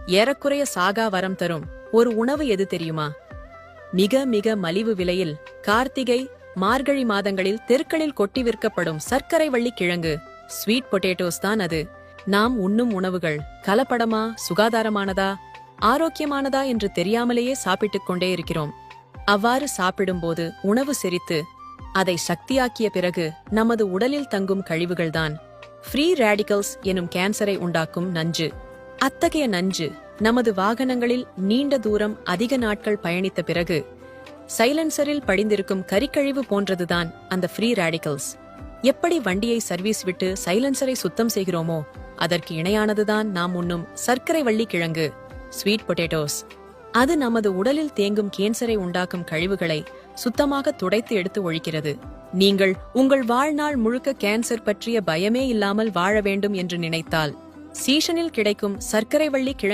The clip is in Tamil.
ஏறக்குறைய சாகா வரம் தரும் ஒரு உணவு எது தெரியுமா? மிக மிக மலிவு விலையில் கார்த்திகை மார்கழி மாதங்களில் தெருக்களில் கொட்டி விற்கப்படும் சர்க்கரை வள்ளி கிழங்கு ஸ்வீட் பொட்டேட்டோஸ் தான் அது. நாம் உண்ணும் உணவுகள் கலப்படமா, சுகாதாரமானதா, ஆரோக்கியமானதா என்று தெரியாமலேயே சாப்பிட்டுக் கொண்டே இருக்கிறோம். அவ்வாறு சாப்பிடும்போது உணவு செரித்து அதை சக்தியாக்கிய பிறகு நமது உடலில் தங்கும் கழிவுகள்தான் ஃப்ரீ ரேடிக்கல்ஸ் எனும் கேன்சரை உண்டாக்கும் நஞ்சு. அத்தகைய நஞ்சு நமது வாகனங்களில் நீண்ட தூரம் அதிக நாட்கள் பயணித்த பிறகு சைலன்சரில் படிந்திருக்கும் கரிக்கழிவு போன்றதுதான் அந்த ஃப்ரீ ரேடிக்கல்ஸ். எப்படி வண்டியை சர்வீஸ் விட்டு சைலன்சரை சுத்தம் செய்கிறோமோ அதற்கு இணையானதுதான் நாம் உண்ணும் சர்க்கரை வள்ளி கிழங்கு ஸ்வீட் பொட்டேட்டோஸ். அது நமது உடலில் தேங்கும் கேன்சரை உண்டாக்கும் கழிவுகளை சுத்தமாக துடைத்து எடுத்து ஒழிக்கிறது. நீங்கள் உங்கள் வாழ்நாள் முழுக்க கேன்சர் பற்றிய பயமே இல்லாமல் வாழ வேண்டும் என்று நினைத்தால் சீசனில் கிடைக்கும் சர்க்கரை வள்ளி கிழங்கு